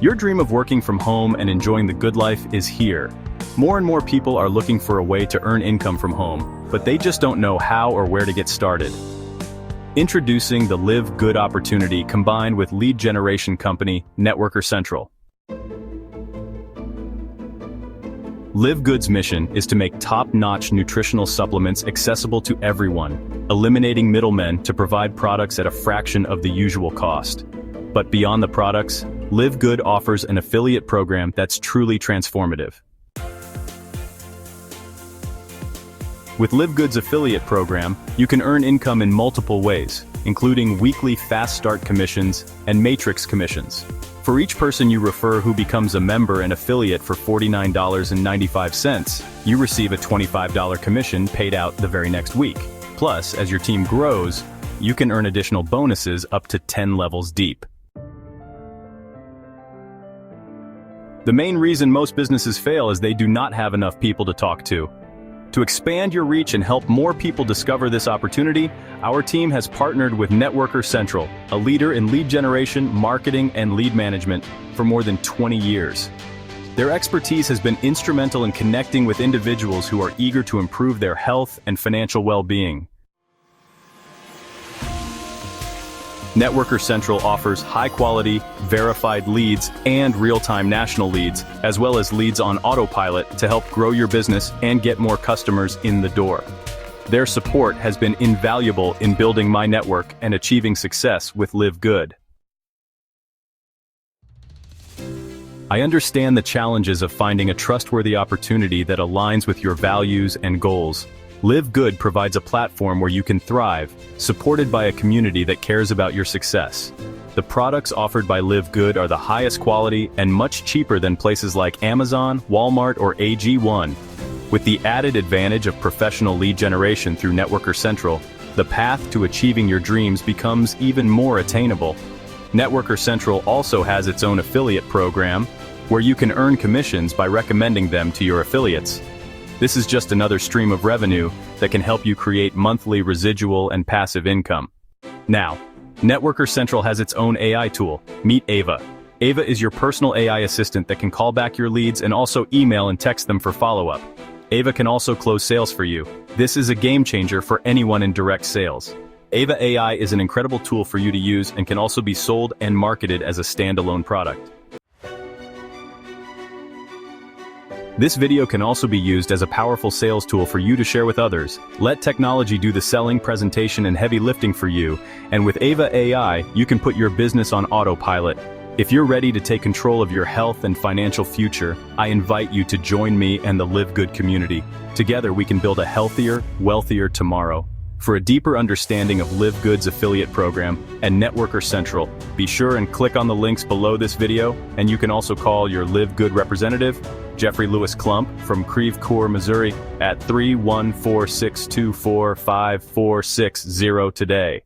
Your dream of working from home and enjoying the good life is here. More and more people are looking for a way to earn income from home, but they just don't know how or where to get started. Introducing the Live Good opportunity combined with lead generation company Networker Central. Live Good's mission is to make top-notch nutritional supplements accessible to everyone, eliminating middlemen to provide products at a fraction of the usual cost. But beyond the products, Live Good offers an affiliate program that's truly transformative. With Live Good's affiliate program, you can earn income in multiple ways, including weekly fast start commissions and matrix commissions. For each person you refer who becomes a member and affiliate for $49.95, you receive a $25 commission paid out the very next week. Plus, as your team grows, you can earn additional bonuses up to 10 levels deep. The main reason most businesses fail is they do not have enough people to talk to. To expand your reach and help more people discover this opportunity, our team has partnered with Networker Central, a leader in lead generation, marketing, and lead management for more than 20 years. Their expertise has been instrumental in connecting with individuals who are eager to improve their health and financial well-being. Networker Central offers high-quality, verified leads and real-time national leads, as well as leads on autopilot to help grow your business and get more customers in the door. Their support has been invaluable in building my network and achieving success with Live Good. I understand the challenges of finding a trustworthy opportunity that aligns with your values and goals. Live Good provides a platform where you can thrive, supported by a community that cares about your success. The products offered by Live Good are the highest quality and much cheaper than places like Amazon, Walmart, or AG1. With the added advantage of professional lead generation through Networker Central, the path to achieving your dreams becomes even more attainable. Networker Central also has its own affiliate program, where you can earn commissions by recommending them to your affiliates. This is just another stream of revenue that can help you create monthly residual and passive income. Now, Networker Central has its own AI tool. Meet Aiyva. Aiyva is your personal AI assistant that can call back your leads and also email and text them for follow-up. Aiyva can also close sales for you. This is a game changer for anyone in direct sales. Aiyva AI is an incredible tool for you to use and can also be sold and marketed as a standalone product. This video can also be used as a powerful sales tool for you to share with others. Let technology do the selling, presentation, and heavy lifting for you, and with Aiyva AI, you can put your business on autopilot. If you're ready to take control of your health and financial future, I invite you to join me and the Live Good community. Together we can build a healthier, wealthier tomorrow. For a deeper understanding of Live Good's affiliate program and Networker Central, be sure and click on the links below this video, and you can also call your Live Good representative, Jeffrey Lewis Klump from Creve Coeur, Missouri, at 314-624-5460 today.